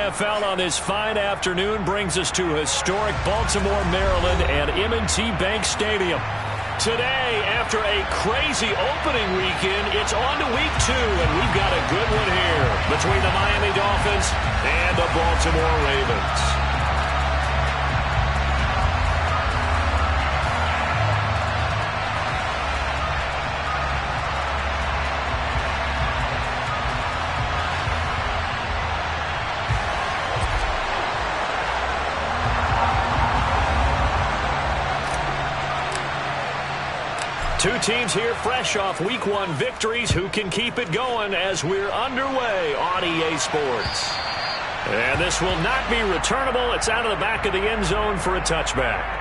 NFL on this fine afternoon brings us to historic Baltimore, Maryland and M&T Bank Stadium. Today, after a crazy opening weekend, it's on to week 2, and we've got a good one here between the Miami Dolphins and the Baltimore Ravens. Two teams here fresh off Week 1 victories. Who can keep it going as we're underway on EA Sports? And this will not be returnable. It's out of the back of the end zone for a touchback.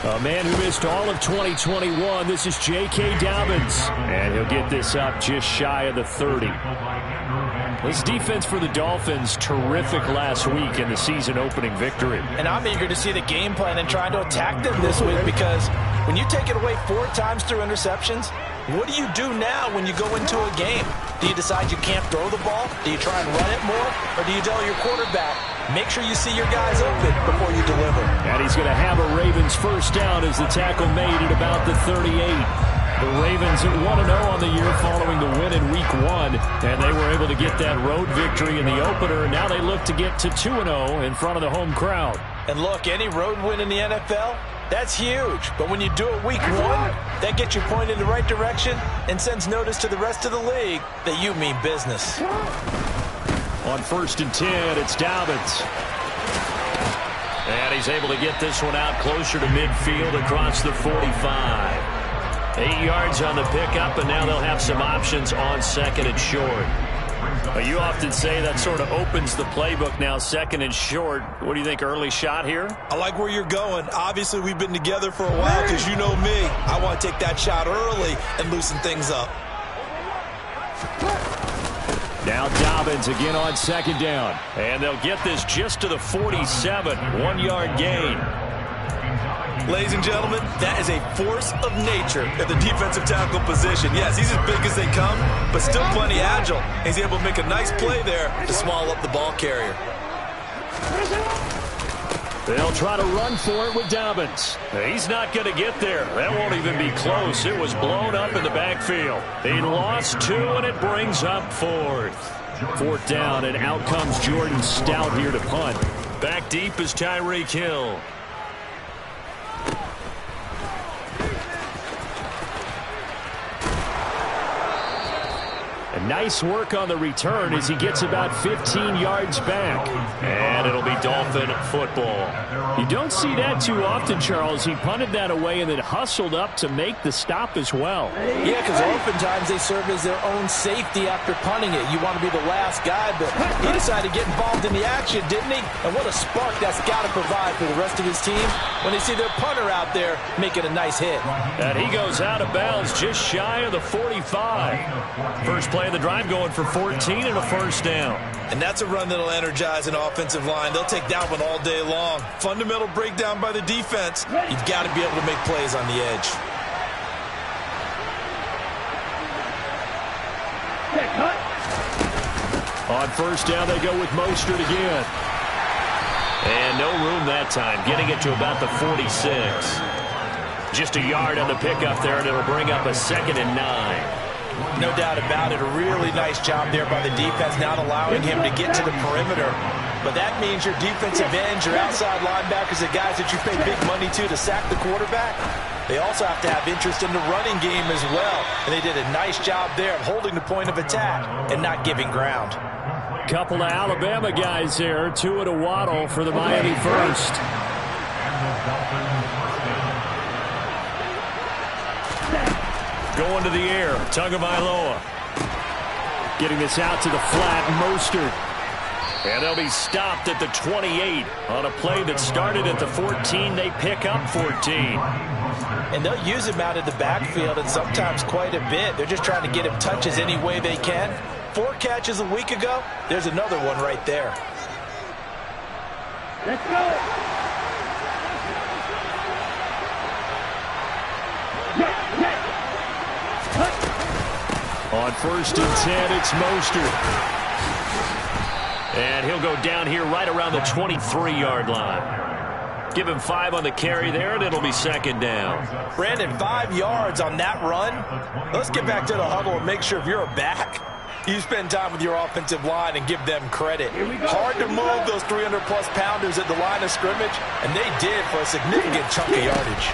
A man who missed all of 2021, this is J.K. Dobbins, and he'll get this up just shy of the 30. This defense for the Dolphins, terrific last week in the season-opening victory. And I'm eager to see the game plan and trying to attack them this week, because when you take it away 4 times through interceptions, what do you do now when you go into a game? Do you decide you can't throw the ball? Do you try and run it more? Or do you tell your quarterback, make sure you see your guys open before you deliver? And he's going to have a Ravens first down as the tackle made at about the 38. The Ravens at 1-0 on the year following the win in Week 1, and they were able to get that road victory in the opener, and now they look to get to 2-0 in front of the home crowd. And look, any road win in the NFL, that's huge. But when you do it Week 1, that gets you pointed in the right direction and sends notice to the rest of the league that you mean business. On 1st and 10, it's Dobbins. And he's able to get this one out closer to midfield across the 45. 8 yards on the pickup, and now they'll have some options on 2nd and short. You often say that sort of opens the playbook now, 2nd and short. What do you think, early shot here? I like where you're going. Obviously, we've been together for a while because you know me. I want to take that shot early and loosen things up. Now Dobbins again on 2nd down. And they'll get this just to the 47. 1-yard gain. Ladies and gentlemen, that is a force of nature at the defensive tackle position. Yes, he's as big as they come, but still plenty agile. He's able to make a nice play there to swallow up the ball carrier. They'll try to run for it with Dobbins. He's not going to get there. That won't even be close. It was blown up in the backfield. He lost 2, and it brings up 4th. 4th down, and out comes Jordan Stout here to punt. Back deep is Tyreek Hill. Nice work on the return as he gets about 15 yards back. And it'll be Dolphin football. You don't see that too often, Charles. He punted that away and then hustled up to make the stop as well. Yeah, because oftentimes they serve as their own safety after punting it. You want to be the last guy, but he decided to get involved in the action, didn't he? And what a spark that's got to provide for the rest of his team when they see their punter out there making a nice hit. And he goes out of bounds just shy of the 45. First play of the drive going for 14 and a first down. And that's a run that'll energize an offensive line. They'll take that one all day long. Fundamental breakdown by the defense. You've got to be able to make plays on the edge. On first down, they go with Mostert again. And no room that time, getting it to about the 46. Just a yard on the pickup there, and it'll bring up a 2nd and 9. No doubt about it. A really nice job there by the defense, not allowing him to get to the perimeter. But that means your defensive ends, your outside linebackers, the guys that you pay big money to sack the quarterback, they also have to have interest in the running game as well. And they did a nice job there of holding the point of attack and not giving ground. Couple of Alabama guys there. Tua to Waddle for the Miami first. Going to the air, Tagovailoa. Getting this out to the flat, Mostert. And they'll be stopped at the 28. On a play that started at the 14, they pick up 14. And they'll use him out of the backfield, and sometimes quite a bit. They're just trying to get him touches any way they can. 4 catches a week ago. There's another one right there. Let's go. On 1st and 10, it's Mostert. And he'll go down here right around the 23-yard line. Give him 5 on the carry there, and it'll be 2nd down. Brandon, 5 yards on that run. Let's get back to the huddle and make sure if you're a back, you spend time with your offensive line and give them credit. Hard to move those 300-plus pounders at the line of scrimmage, and they did for a significant chunk of yardage.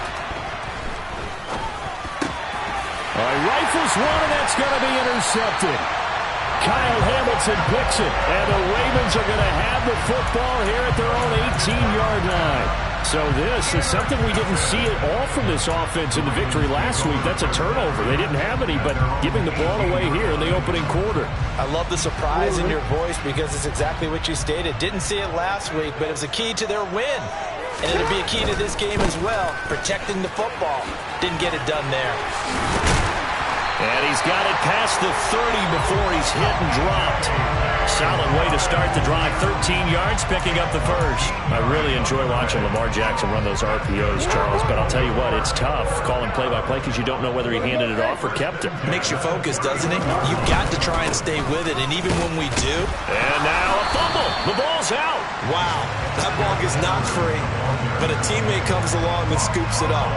All right, rifles one, and that's going to be intercepted. Kyle Hamilton picks it, and the Ravens are going to have the football here at their own 18-yard line. So this is something we didn't see at all from this offense in the victory last week. That's a turnover. They didn't have any, but giving the ball away here in the opening quarter. I love the surprise in your voice because it's exactly what you stated. Didn't see it last week, but it was a key to their win. And it'll be a key to this game as well, protecting the football. Didn't get it done there. And he's got it past the 30 before he's hit and dropped. Solid way to start the drive. 13 yards, picking up the first. I really enjoy watching Lamar Jackson run those RPOs, Charles, but I'll tell you what, it's tough calling play-by-play because you don't know whether he handed it off or kept it. Makes you focus, doesn't it? You've got to try and stay with it, and even when we do. And now a fumble. The ball's out. Wow, that ball gets knocked free, but a teammate comes along and scoops it up.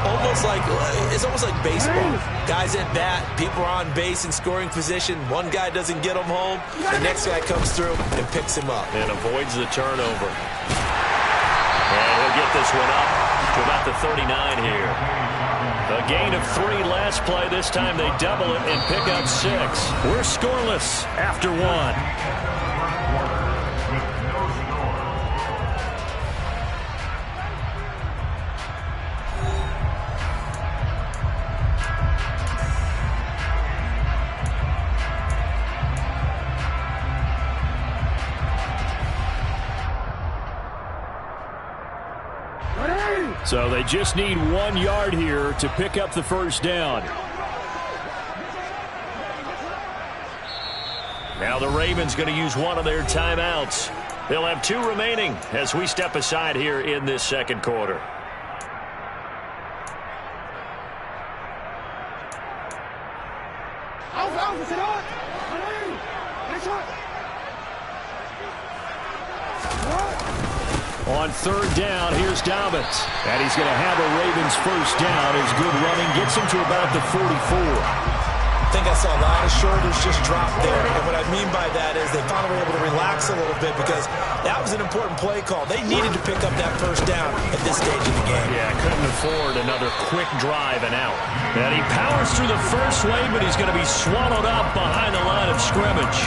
It's almost like baseball. Guys at bat, people are on base in scoring position. One guy doesn't get him home. The next guy comes through and picks him up. And avoids the turnover. And he'll get this one up to about the 39 here. A gain of 3 last play. This time they double it and pick up 6. We're scoreless after 1. So they just need 1 yard here to pick up the first down. Now the Ravens going to use one of their timeouts. They'll have 2 remaining as we step aside here in this second quarter. On 3rd down, here's Dobbins. And he's going to have a Ravens first down. His good running gets him to about the 44. I think I saw a lot of shoulders just drop there. And what I mean by that is they finally were able to relax a little bit because that was an important play call. They needed to pick up that first down at this stage of the game. Yeah, couldn't afford another quick drive and out. And he powers through the first wave, but he's going to be swallowed up behind the line of scrimmage.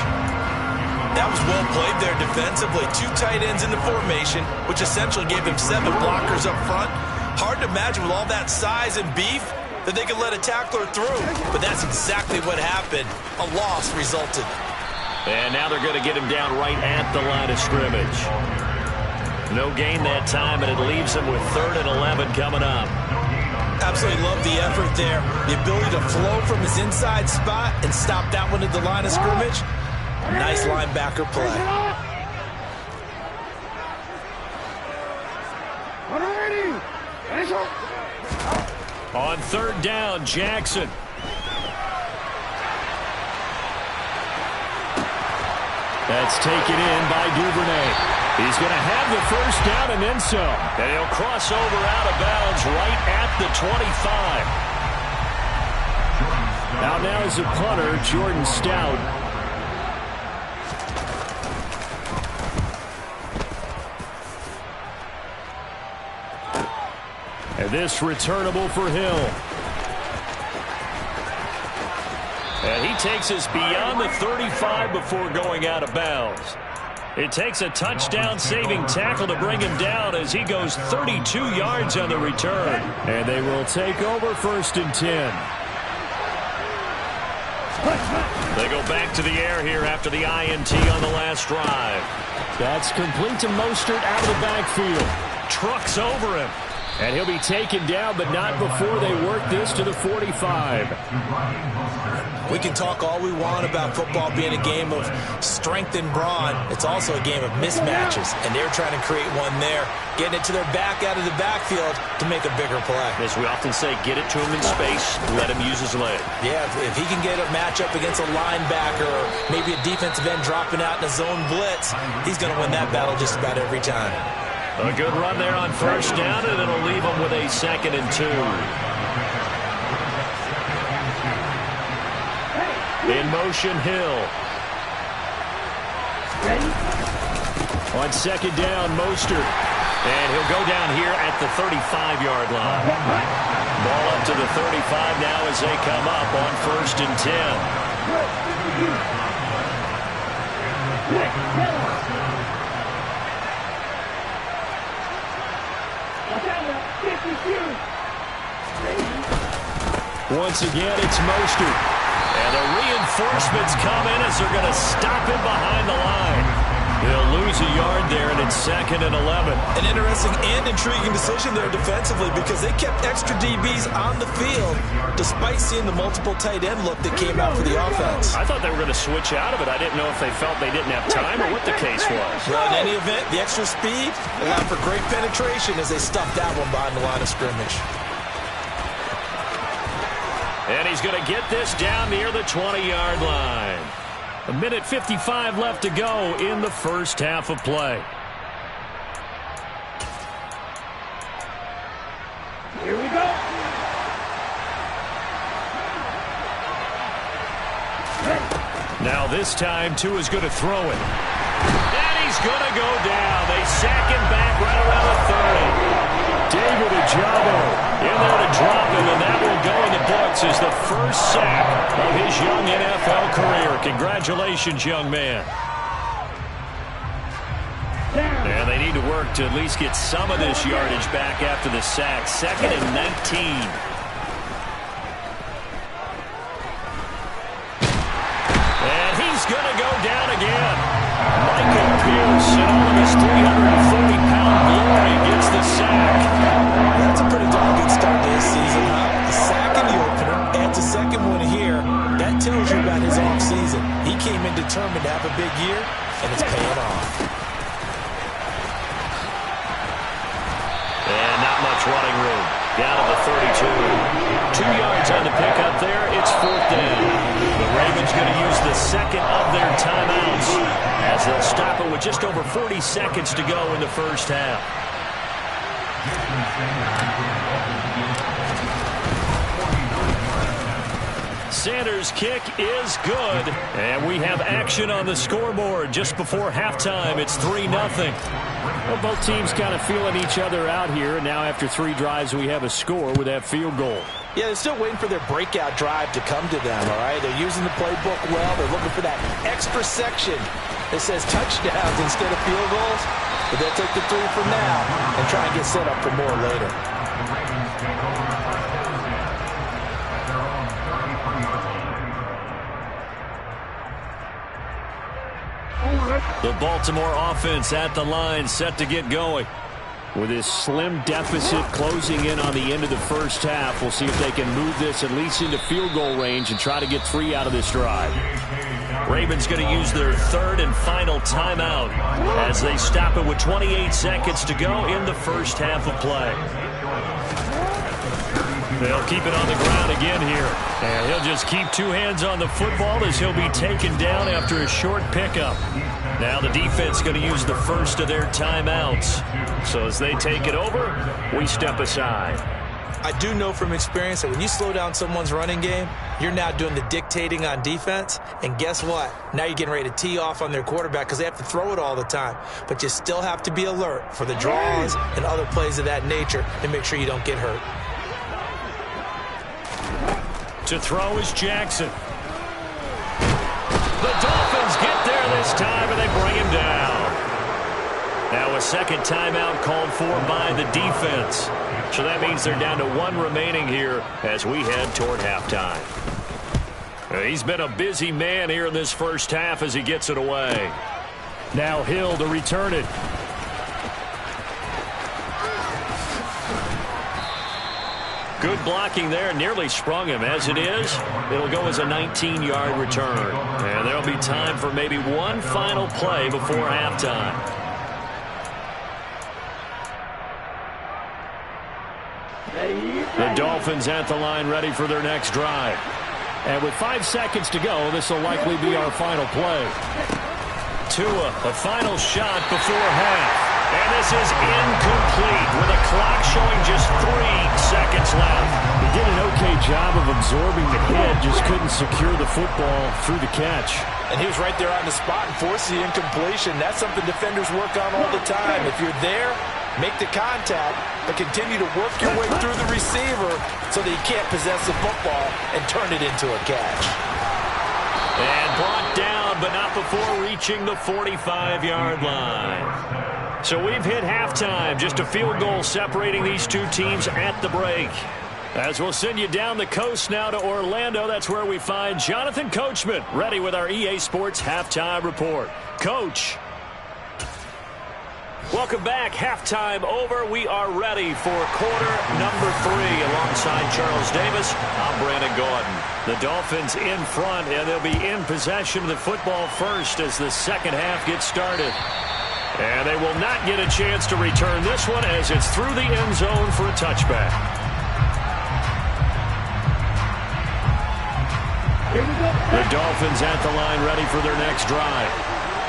That was well played there defensively. 2 tight ends in the formation, which essentially gave him 7 blockers up front. Hard to imagine with all that size and beef that they could let a tackler through. But that's exactly what happened. A loss resulted. And now they're going to get him down right at the line of scrimmage. No gain that time, and it leaves him with 3rd and 11 coming up. Absolutely love the effort there. The ability to flow from his inside spot and stop that one at the line of scrimmage. Nice linebacker play. On 3rd down, Jackson. That's taken in by Duvernay. He's going to have the first down and then some. And he'll cross over out of bounds right at the 25. Now is a punter, Jordan Stout. And this returnable for Hill. And he takes us beyond the 35 before going out of bounds. It takes a touchdown-saving tackle to bring him down as he goes 32 yards on the return. And they will take over 1st and 10. They go back to the air here after the INT on the last drive. That's complete to Mostert out of the backfield. Trucks over him. And he'll be taken down, but not before they work this to the 45. We can talk all we want about football being a game of strength and brawn. It's also a game of mismatches, and they're trying to create one there, getting it to their back out of the backfield to make a bigger play. As we often say, get it to him in space, let him use his leg. Yeah, if he can get a matchup against a linebacker or maybe a defensive end dropping out in a zone blitz, he's going to win that battle just about every time. A good run there on first down, and it'll leave him with a 2nd and 2. In motion, Hill. On 2nd down, Mostert. And he'll go down here at the 35-yard line. Ball up to the 35 now as they come up on 1st and 10. Once again, it's Mostert. And the reinforcements come in as they're going to stop him behind the line. They'll lose a yard there, and it's 2nd and 11. An interesting and intriguing decision there defensively because they kept extra DBs on the field despite seeing the multiple tight end look that came out for the offense. I thought they were going to switch out of it. I didn't know if they felt they didn't have time or what the case was. Well, in any event, the extra speed allowed for great penetration as they stuffed that one behind the line of scrimmage. And he's going to get this down near the 20-yard line. 1:55 left to go in the first half of play. Here we go. Now this time, Tua's going to throw it. And he's going to go down. They sack him back right around the 30. David Ojabo in there to drop him, and that will go in the books as the first sack of his young NFL career. Congratulations, young man. And they need to work to at least get some of this yardage back after the sack. 2nd and 19. And he's going to go down again. Michael Pierce and all of his 340-pound glory gets the sack. That's a pretty darn good start to this season, huh? A sack in the opener, and a second one here. That tells you about his offseason. He came in determined to have a big year, and it's paying off. And not much running room. Down to the 32. 2 yards on the pickup there. It's 4th down. The Ravens going to use the 2nd of their timeouts as they'll stop it with just over 40 seconds to go in the first half. Sanders' kick is good. And we have action on the scoreboard just before halftime. It's 3-0. Well, both teams kind of feeling each other out here. And now after 3 drives, we have a score with that field goal. Yeah, they're still waiting for their breakout drive to come to them, all right? They're using the playbook well. They're looking for that extra section that says touchdowns instead of field goals. But they'll take the 3 for now and try and get set up for more later. The Baltimore offense at the line, set to get going. With this slim deficit closing in on the end of the first half, we'll see if they can move this at least into field goal range and try to get 3 out of this drive. Ravens going to use their 3rd and final timeout as they stop it with 28 seconds to go in the first half of play. They'll keep it on the ground again here. And he'll just keep 2 hands on the football as he'll be taken down after a short pickup. Now the defense going to use the first of their timeouts. So as they take it over, we step aside. I do know from experience that when you slow down someone's running game, you're now doing the dictating on defense. And guess what? Now you're getting ready to tee off on their quarterback because they have to throw it all the time. But you still have to be alert for the draws and other plays of that nature and make sure you don't get hurt. To throw is Jackson. The Dolphins get there this time, and they bring him down. Now a second timeout called for by the defense. So that means they're down to 1 remaining here as we head toward halftime. He's been a busy man here in this first half as he gets it away. Now Hill to return it. Good blocking there, nearly sprung him. As it is, it'll go as a 19-yard return. And there'll be time for maybe one final play before halftime. The Dolphins at the line ready for their next drive. And with 5 seconds to go, this will likely be our final play. Tua, a final shot before half. And this is incomplete with a clock showing just 3 seconds left. He did an okay job of absorbing the hit, just couldn't secure the football through the catch. And he was right there on the spot and forced the incompletion. That's something defenders work on all the time. If you're there, make the contact, but continue to work your way through the receiver so that he can't possess the football and turn it into a catch. And brought down, but not before reaching the 45-yard line. So we've hit halftime. Just a field goal separating these two teams at the break. As we'll send you down the coast now to Orlando, that's where we find Jonathan Coachman, ready with our EA Sports Halftime Report. Coach. Welcome back. Halftime over. We are ready for quarter number 3 alongside Charles Davis. I'm Brandon Gordon. The Dolphins in front, and they'll be in possession of the football first as the second half gets started. And they will not get a chance to return this one as it's through the end zone for a touchback. The Dolphins at the line ready for their next drive.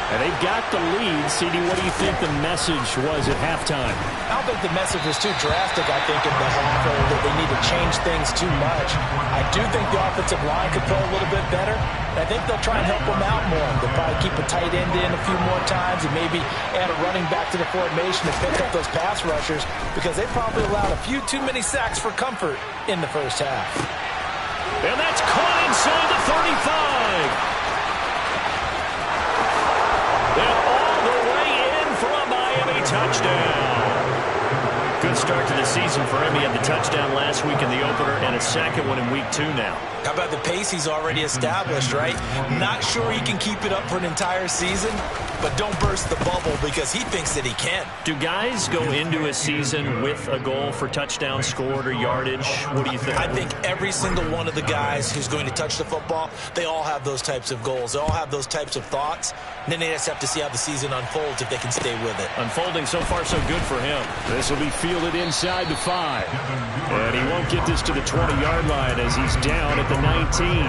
And they've got the lead. CD, what do you think the message was at halftime? I don't think the message was too drastic, I think, in the half, or that they need to change things too much. I do think the offensive line could play a little bit better. I think they'll try and help them out more. They'll probably keep a tight end in a few more times and maybe add a running back to the formation to pick up those pass rushers because they probably allowed a few too many sacks for comfort in the first half. And that's caught inside the 35. And all the way in for a Miami touchdown. Good start to the season for him. He had the touchdown last week in the opener and a second one in week 2 now. How about the pace he's already established, right? Not sure he can keep it up for an entire season, but don't burst the bubble because he thinks that he can. Do guys go into a season with a goal for touchdown scored or yardage? What do you think? I think every single one of the guys who's going to touch the football, they all have those types of goals. They all have those types of thoughts. And then they just have to see how the season unfolds if they can stay with it. Unfolding so far so good for him. This will be fielded inside the 5. And he won't get this to the 20-yard line as he's down at the 19.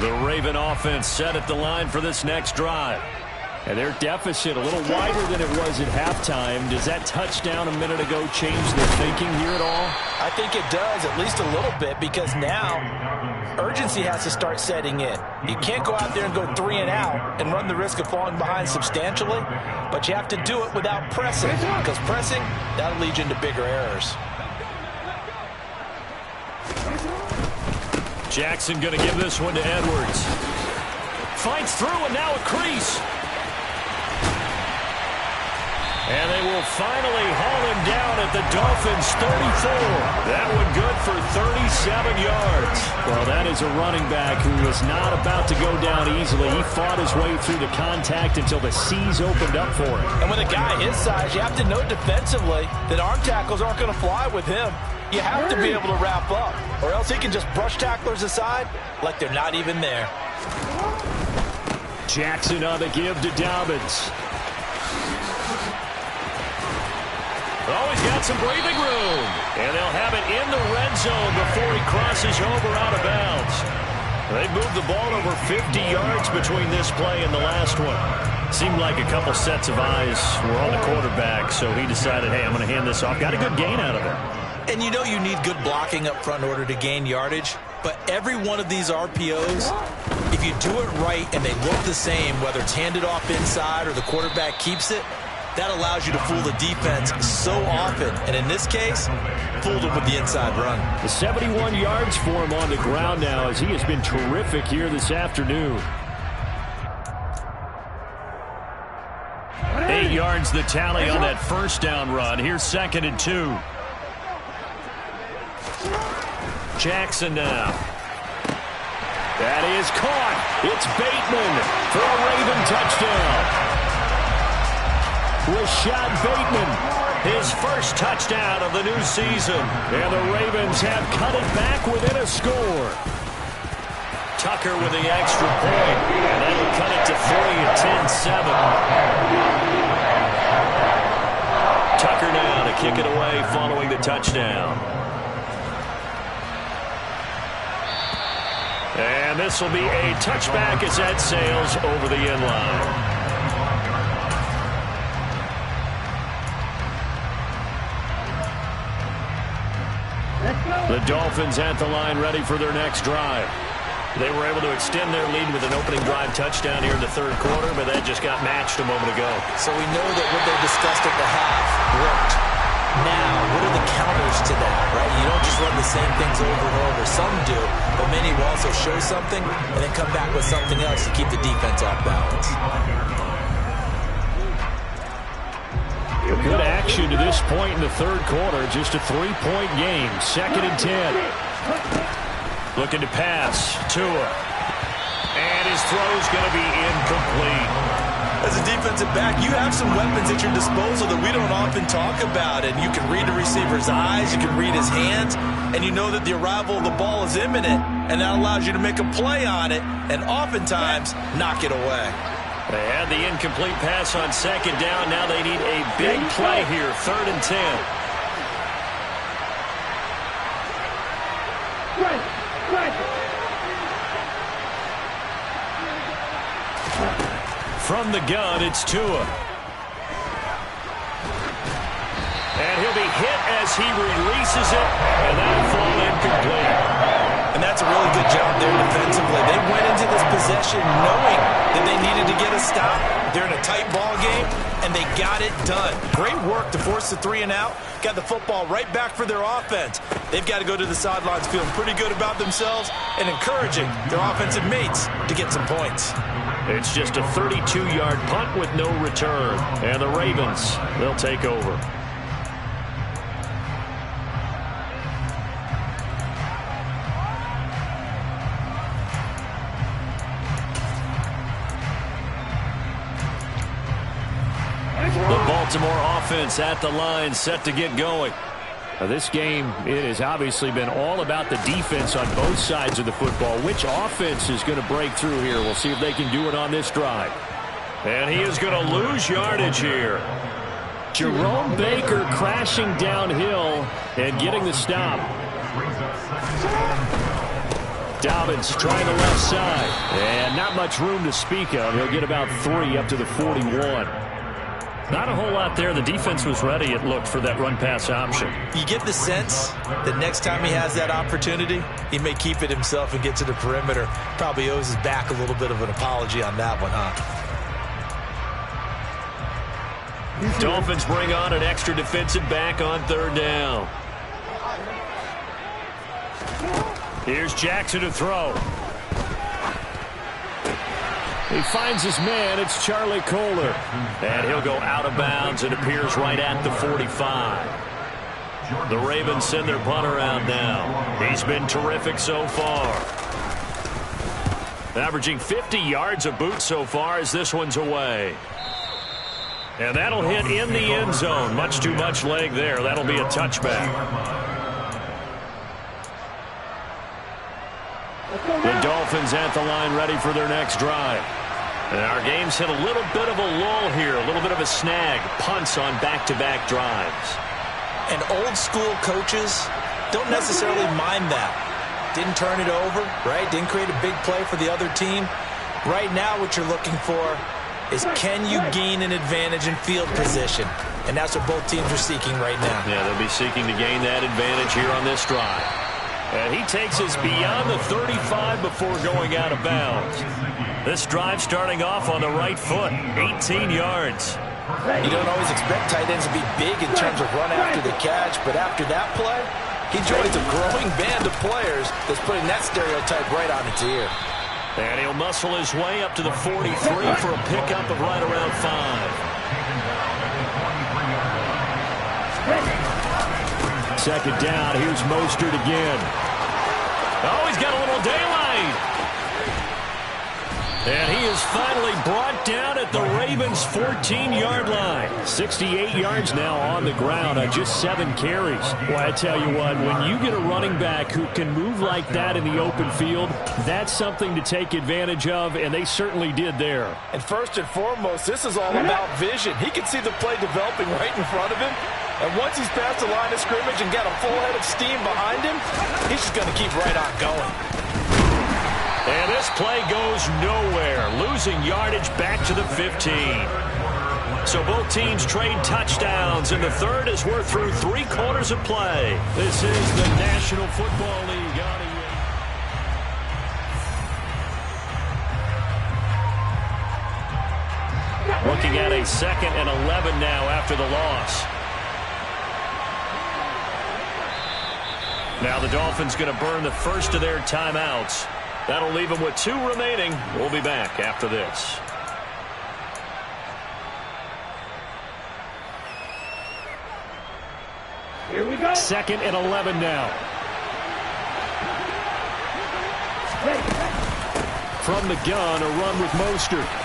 The Raven offense set at the line for this next drive. And their deficit a little wider than it was at halftime. Does that touchdown a minute ago change their thinking here at all? I think it does, at least a little bit, because now urgency has to start setting in. You can't go out there and go 3 and out and run the risk of falling behind substantially, but you have to do it without pressing, because pressing, that'll lead you into bigger errors. Jackson going to give this one to Edwards. Fights through and now a crease. And they will finally haul him down at the Dolphins' 34. That one good for 37 yards. Well, that is a running back who was not about to go down easily. He fought his way through the contact until the seas opened up for him. And with a guy his size, you have to know defensively that arm tackles aren't going to fly with him. You have to be able to wrap up, or else he can just brush tacklers aside like they're not even there. Jackson on the give to Dobbins. Oh, he's got some breathing room. And they'll have it in the red zone before he crosses over out of bounds. They moved the ball over 50 yards between this play and the last one. Seemed like a couple sets of eyes were on the quarterback, so he decided, hey, I'm going to hand this off. Got a good gain out of it. And you know you need good blocking up front in order to gain yardage, but every one of these RPOs, if you do it right and they look the same, whether it's handed off inside or the quarterback keeps it, that allows you to fool the defense so often. And in this case, fooled them with the inside run. The 71 yards for him on the ground now as he has been terrific here this afternoon. 8 yards the tally on that first down run. Here's 2nd and 2. Jackson now. That is caught. It's Bateman for a Raven touchdown. Rashad Bateman, his first touchdown of the new season. And the Ravens have cut it back within a score. Tucker with the extra point. And that'll cut it to 3 at 10-7. Tucker now to kick it away following the touchdown. And this will be a touchback as that sails over the end line. The Dolphins at the line ready for their next drive. They were able to extend their lead with an opening drive touchdown here in the third quarter, but that just got matched a moment ago. So we know that what they discussed at the half worked. Now, what are the counters to that, right? You don't just run the same things over and over. Some do, but many will also show something and then come back with something else to keep the defense off balance. Good action to this point in the third quarter. Just a 3-point game. 2nd and 10. Looking to pass. Tua. And his throw's going to be incomplete. As a defensive back, you have some weapons at your disposal that we don't often talk about. And you can read the receiver's eyes, you can read his hands, and you know that the arrival of the ball is imminent, and that allows you to make a play on it and oftentimes knock it away. They had the incomplete pass on 2nd down. Now they need a big play here. 3rd and 10. From the gun, it's Tua. And he'll be hit as he releases it, and that'll fall incomplete. And that's a really good job there defensively. They went into this possession knowing that they needed to get a stop. They're in a tight ball game, and they got it done. Great work to force the 3 and out. Got the football right back for their offense. They've got to go to the sidelines feeling pretty good about themselves and encouraging their offensive mates to get some points. It's just a 32-yard punt with no return. And the Ravens, they'll take over. The Baltimore offense at the line, set to get going. Now this game, it has obviously been all about the defense on both sides of the football. Which offense is going to break through here? We'll see if they can do it on this drive. And he is going to lose yardage here. Jerome Baker crashing downhill and getting the stop. Dobbins trying the left side. And not much room to speak of. He'll get about 3 up to the 41. Not a whole lot there. The defense was ready, it looked, for that run-pass option. You get the sense that next time he has that opportunity, he may keep it himself and get to the perimeter. Probably owes his back a little bit of an apology on that one, huh? Dolphins bring on an extra defensive back on 3rd down. Here's Jackson to throw. He finds his man. It's Charlie Kohler. And he'll go out of bounds. It appears right at the 45. The Ravens send their punt around now. He's been terrific so far. Averaging 50 yards a boot so far as this one's away. And that'll hit in the end zone. Much too much leg there. That'll be a touchback. The Dolphins at the line ready for their next drive. And our game's hit a little bit of a lull here, a little bit of a snag. Punts on back-to-back drives. And old-school coaches don't necessarily mind that. Didn't turn it over, right? Didn't create a big play for the other team. Right now what you're looking for is, can you gain an advantage in field position? And that's what both teams are seeking right now. Yeah, they'll be seeking to gain that advantage here on this drive. And he takes us beyond the 35 before going out of bounds. This drive starting off on the right foot, 18 yards. You don't always expect tight ends to be big in terms of run after the catch, but after that play, he joins a growing band of players that's putting that stereotype right on its ear. And he'll muscle his way up to the 43 for a pickup of right around 5. Second down. Here's Mostert again. Oh, he's got a little daylight. And he is finally brought down at the Ravens' 14-yard line. 68 yards now on the ground on just 7 carries. Well, I tell you what, when you get a running back who can move like that in the open field, that's something to take advantage of, and they certainly did there. And first and foremost, this is all about vision. He can see the play developing right in front of him. And once he's past the line of scrimmage and got a full head of steam behind him, he's just going to keep right on going. And this play goes nowhere, losing yardage back to the 15. So both teams trade touchdowns, and the third as we're through 3 quarters of play. This is the National Football League on looking at a 2nd and 11 now after the loss. Now the Dolphins going to burn the first of their timeouts. That'll leave them with 2 remaining. We'll be back after this. Here we go. 2nd and 11 now. From the gun, a run with Mostert.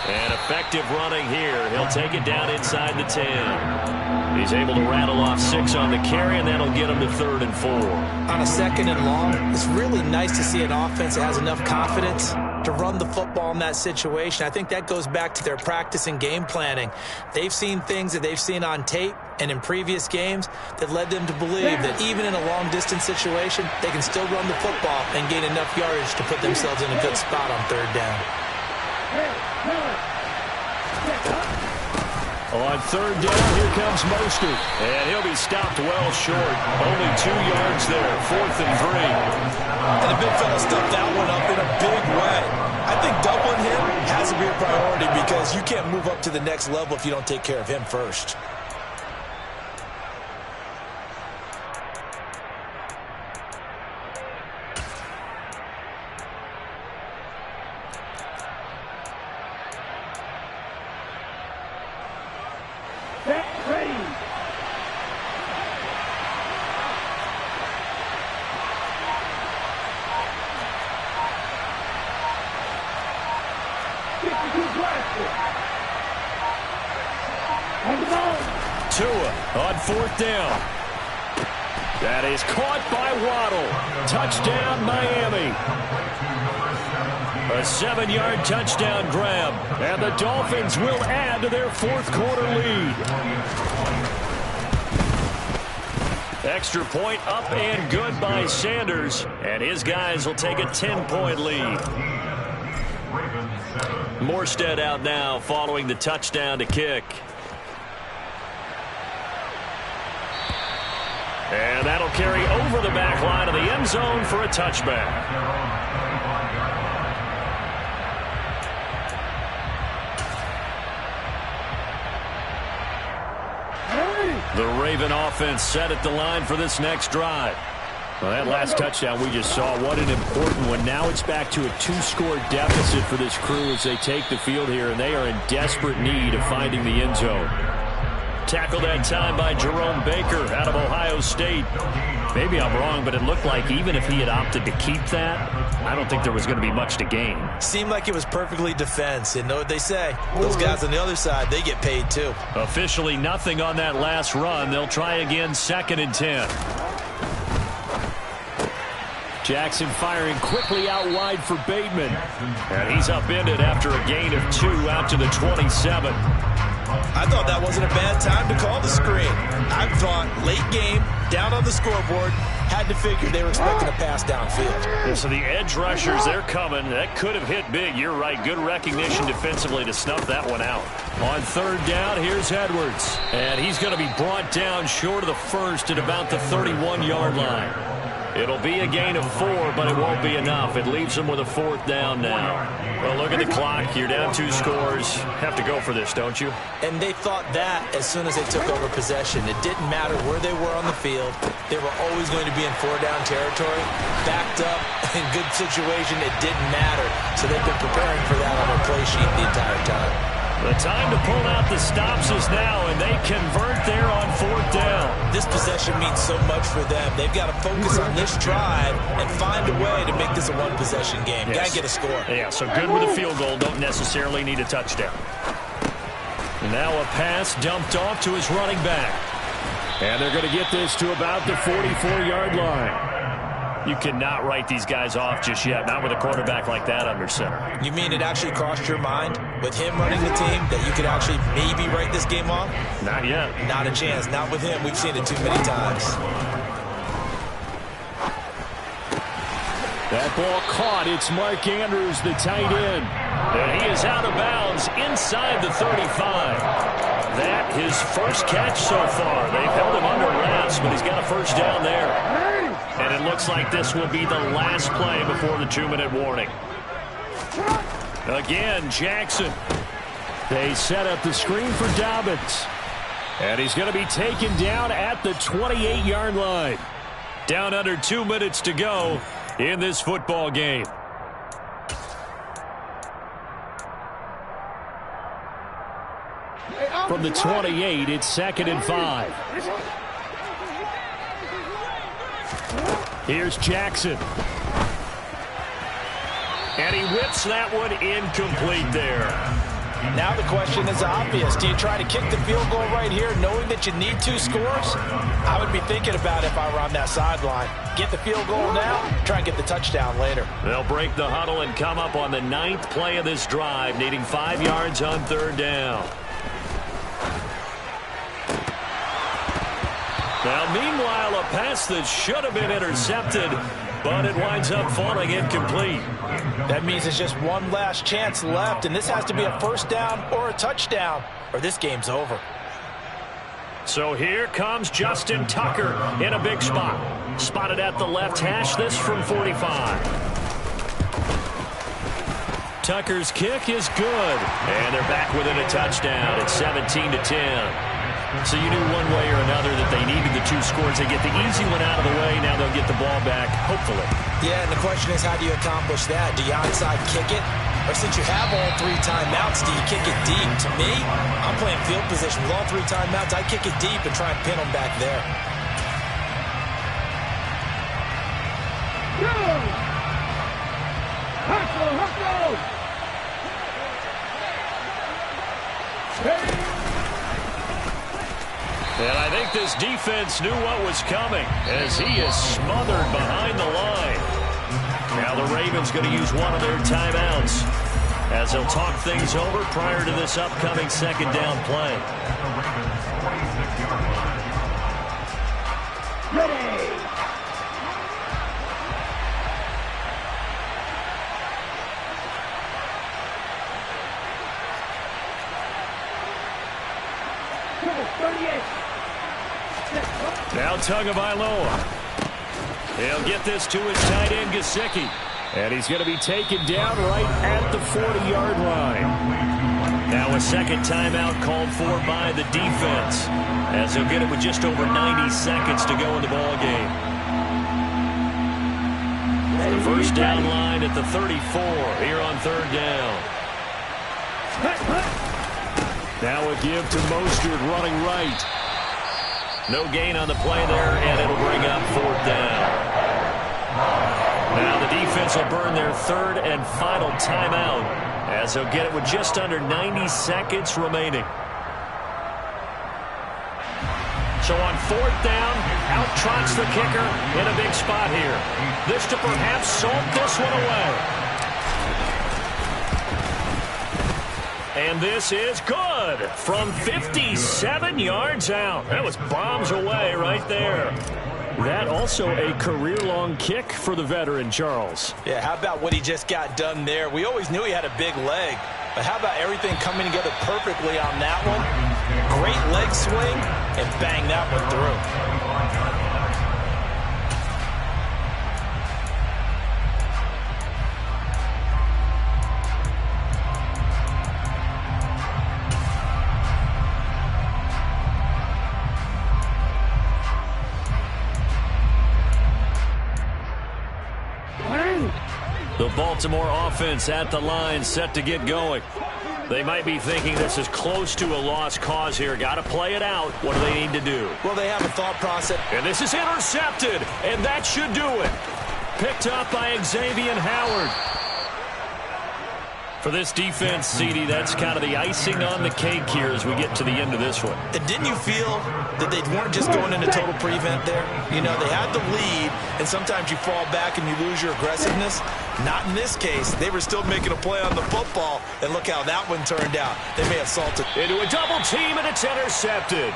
And effective running here. He'll take it down inside the 10. He's able to rattle off 6 on the carry, and that'll get him to 3rd and 4. On a 2nd and long, it's really nice to see an offense that has enough confidence to run the football in that situation. I think that goes back to their practice and game planning. They've seen things that they've seen on tape and in previous games that led them to believe that even in a long-distance situation, they can still run the football and gain enough yardage to put themselves in a good spot on 3rd down. On 3rd down, here comes Mostert. And he'll be stopped well short. Only 2 yards there, 4th and 3. And the big fella stuffed that one up in a big way. I think doubling him has to be a priority because you can't move up to the next level if you don't take care of him first. Tua on 4th down. That is caught by Waddle. Touchdown, Miami. A 7-yard touchdown grab. And the Dolphins will add to their 4th quarter lead. Extra point up and good by Sanders. And his guys will take a 10-point lead. Morstead out now following the touchdown to kick. And that'll carry over the back line of the end zone for a touchback. The Raven offense set at the line for this next drive. Well, that last touchdown we just saw, what an important one. Now it's back to a 2-score deficit for this crew as they take the field here, and they are in desperate need of finding the end zone. Tackled that time by Jerome Baker out of Ohio State. Maybe I'm wrong, but it looked like even if he had opted to keep that, I don't think there was going to be much to gain. Seemed like it was perfectly defense. And know what they say? Those guys on the other side, they get paid too. Officially nothing on that last run. They'll try again 2nd and 10. Jackson firing quickly out wide for Bateman. And he's upended after a gain of 2 out to the 27. I thought that wasn't a bad time to call the screen. I thought late game, down on the scoreboard, had to figure they were expecting a pass downfield. So the edge rushers, they're coming. That could have hit big. You're right. Good recognition defensively to snuff that one out. On 3rd down, here's Edwards. And he's going to be brought down short of the first at about the 31-yard line. It'll be a gain of 4, but it won't be enough. It leaves them with a 4th down now. Well, look at the clock. You're down 2 scores. Have to go for this, don't you? And they thought that as soon as they took over possession. It didn't matter where they were on the field. They were always going to be in 4-down territory. Backed up, in good situation, it didn't matter. So they've been preparing for that on their play sheet the entire time. The time to pull out the stops is now, and they convert there on 4th down. This possession means so much for them. They've got to focus on this drive and find a way to make this a one-possession game. Yes. Got to get a score. Yeah, so good with a field goal. Don't necessarily need a touchdown. And now a pass dumped off to his running back. And they're going to get this to about the 44-yard line. You cannot write these guys off just yet, not with a quarterback like that under center. You mean it actually crossed your mind with him running the team that you could actually maybe write this game off? Not yet. Not a chance. Not with him. We've seen it too many times. That ball caught. It's Mark Andrews, the tight end. And he is out of bounds inside the 35. That his first catch so far. They've held him under wraps, but he's got a first down there. And it looks like this will be the last play before the 2-minute warning. Again, Jackson. They set up the screen for Dobbins. And he's going to be taken down at the 28-yard line. Down under 2 minutes to go in this football game. From the 28, it's 2nd and 5. Here's Jackson. And he whips that one incomplete there. Now the question is obvious. Do you try to kick the field goal right here knowing that you need 2 scores? I would be thinking about it if I were on that sideline. Get the field goal now, try and get the touchdown later. They'll break the huddle and come up on the 9th play of this drive, needing 5 yards on 3rd down. Now, meanwhile, a pass that should have been intercepted, but it winds up falling incomplete. That means there's just one last chance left, and this has to be a first down or a touchdown, or this game's over. So here comes Justin Tucker in a big spot. Spotted at the left hash, this from 45. Tucker's kick is good, and they're back within a touchdown. It's 17-10. So you knew one way or another that they needed the 2 scores. They get the easy one out of the way. Now they'll get the ball back, hopefully. Yeah, and the question is, how do you accomplish that? Do you onside kick it? Or since you have all 3 timeouts, do you kick it deep? To me, I'm playing field position with all 3 timeouts. I kick it deep and try and pin them back there. And I think this defense knew what was coming as he is smothered behind the line. Now the Ravens going to use one of their timeouts as they'll talk things over prior to this upcoming 2nd down play. Ready. Now Tagovailoa. He'll get this to his tight end, Gesicki. And he's going to be taken down right at the 40-yard line. Now a 2nd timeout called for by the defense, as he'll get it with just over 90 seconds to go in the ball game. The first down line at the 34 here on 3rd down. Now a give to Mostert running right. No gain on the play there, and it'll bring up 4th down. Now the defense will burn their 3rd and final timeout as they'll get it with just under 90 seconds remaining. So on 4th down, out trots the kicker in a big spot here. This to perhaps salt this one away. And this is good from 57 yards out. That was bombs away right there. That also a career-long kick for the veteran, Charles. Yeah, how about what he just got done there? We always knew he had a big leg, but how about everything coming together perfectly on that one? Great leg swing, and bang that one through. The Baltimore offense at the line, set to get going. They might be thinking this is close to a lost cause here. Got to play it out. What do they need to do? Well, they have a thought process. And this is intercepted, and that should do it. Picked up by Xavier Howard. For this defense, CD, that's kind of the icing on the cake here as we get to the end of this one. And didn't you feel that they weren't just going into total prevent there? You know, they had the lead, and sometimes you fall back and you lose your aggressiveness. Not in this case. They were still making a play on the football, and look how that one turned out. They may have salted. Into a double team, and it's intercepted.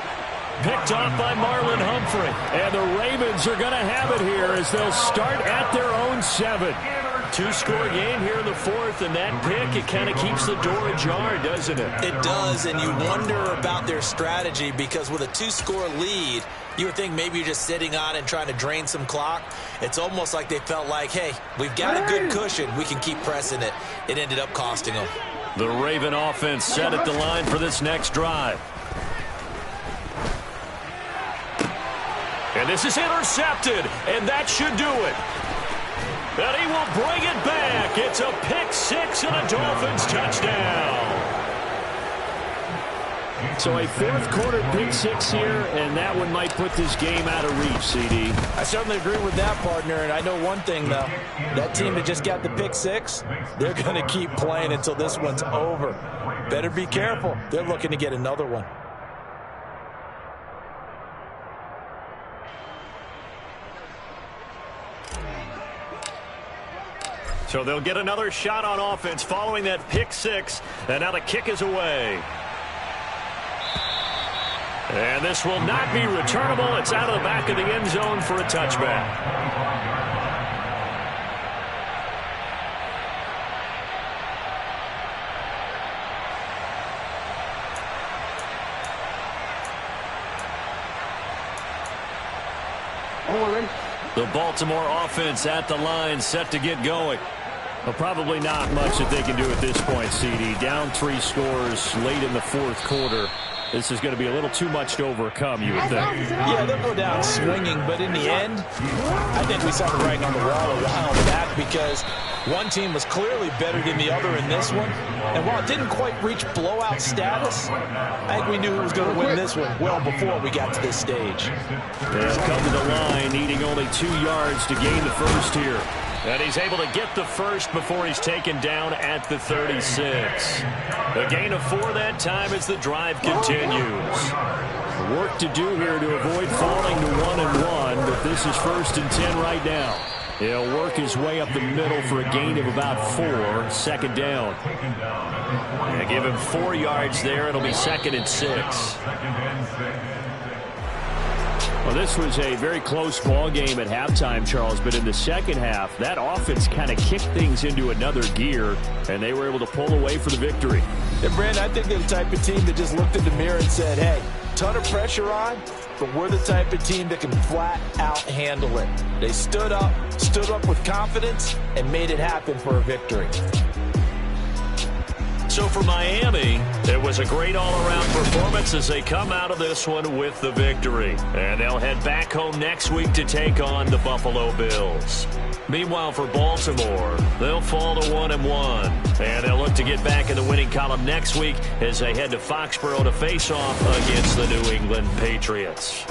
Picked off by Marlon Humphrey. And the Ravens are going to have it here as they'll start at their own 7. Two-score game here in the fourth, and that pick, it kind of keeps the door ajar, doesn't it? It does, and you wonder about their strategy because with a 2-score lead, you would think maybe you're just sitting on and trying to drain some clock. It's almost like they felt like, hey, we've got a good cushion. We can keep pressing it. It ended up costing them. The Raven offense set at the line for this next drive. And this is intercepted, and that should do it. And he will bring it back. It's a pick 6 and a Dolphins touchdown. So a fourth-quarter pick 6 here, and that one might put this game out of reach, CD. I certainly agree with that, partner, and I know one thing, though. That team that just got the pick 6, they're going to keep playing until this one's over. Better be careful. They're looking to get another one. So they'll get another shot on offense following that pick 6. And now the kick is away. And this will not be returnable. It's out of the back of the end zone for a touchback. The Baltimore offense at the line, set to get going. Well, probably not much that they can do at this point, CD. Down 3 scores late in the fourth quarter. This is going to be a little too much to overcome, you would think. Yeah, they'll go down swinging, but in the end, I think we saw the writing on the wall a while back because one team was clearly better than the other in this one. And while it didn't quite reach blowout status, I think we knew who was going to win this one well before we got to this stage. They'll come to the line, needing only 2 yards to gain the first here. And he's able to get the first before he's taken down at the 36. A gain of 4 that time as the drive continues. Work to do here to avoid falling to 1-1, but this is 1st and 10 right now. He'll work his way up the middle for a gain of about 4, 2nd down. And give him 4 yards there. It'll be 2nd and 6. Well, this was a very close ball game at halftime, Charles, but in the second half, that offense kind of kicked things into another gear, and they were able to pull away for the victory. Yeah, Brandon, I think they're the type of team that just looked in the mirror and said, hey, ton of pressure on, but we're the type of team that can flat out handle it. They stood up with confidence, and made it happen for a victory. So for Miami, it was a great all-around performance as they come out of this one with the victory. And they'll head back home next week to take on the Buffalo Bills. Meanwhile, for Baltimore, they'll fall to 1-1. And they'll look to get back in the winning column next week as they head to Foxborough to face off against the New England Patriots.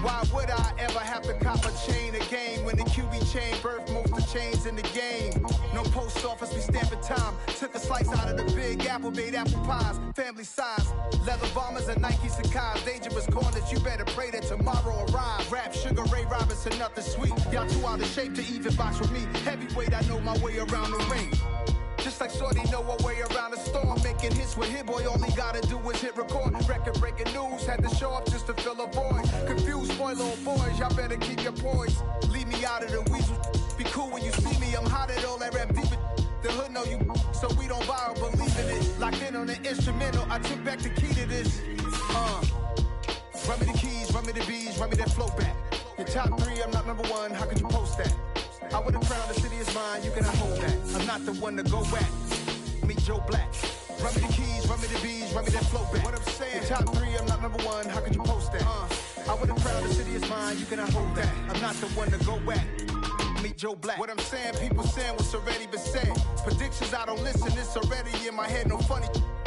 Why would I ever have to cop a chain a game when the QB chain birth moved to biggest chains in the game. No post office, we stamping time. Took a slice out of the Big Apple, made apple pies, family size. Leather bombers and Nike Sacai's. Dangerous corners, you better pray that tomorrow arrive. Rap, Sugar Ray Robinson, nothing sweet. Y'all too out of shape to even box with me. Heavyweight, I know my way around the ring. Just like Shorty know her way around the storm. Making hits with Hit Boy, all he gotta do is hit record. Record breaking news, had to show up just to fill a void. Confused boy, little boys, y'all better keep your poise. Leave me out of the weasel. Be cool when you see me, I'm hot at all that rap deep. The hood know you, so we don't borrow, believe in it. Locked in on the instrumental, I took back the key to this. Run me the keys, run me the bees, run me that flow back. Your top 3, I'm not number 1, how could you post that? I would've crowned the city is mine, you cannot hold that. I'm not the one to go back. Meet Joe Black. Run me the keys, run me the bees, run me that flow back. What I'm saying, your top 3, I'm not number 1, how could you post that? I would've crowned the city is mine, you cannot hold that. I'm not the one to go back. Meet Joe Black. What I'm saying, people saying what's already been said. Predictions, I don't listen, it's already in my head, no funny.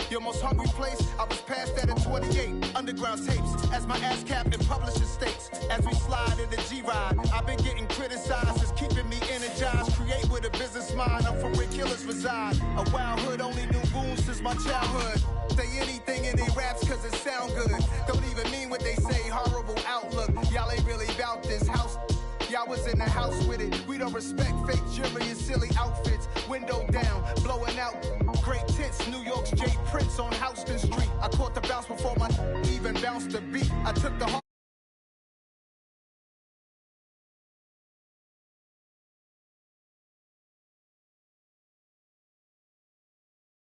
Your most hungry place, I was past that at 28. Underground tapes, as my ass cap in publishing states. As we slide in the G-Ride, I've been getting criticized, it's keeping me energized. Create with a business mind, I'm from where killers reside. A wild hood, only knew goons since my childhood. Say anything in they raps cause it sound good. Don't even mean what they say, horrible outlook. Y'all ain't really about this house. Y'all was in the house with it. We don't respect fake jewelry and silly outfits. Window down, blowing out great tits. New York's J. Prince on Houston Street. I caught the bounce before my even bounced the beat. I took the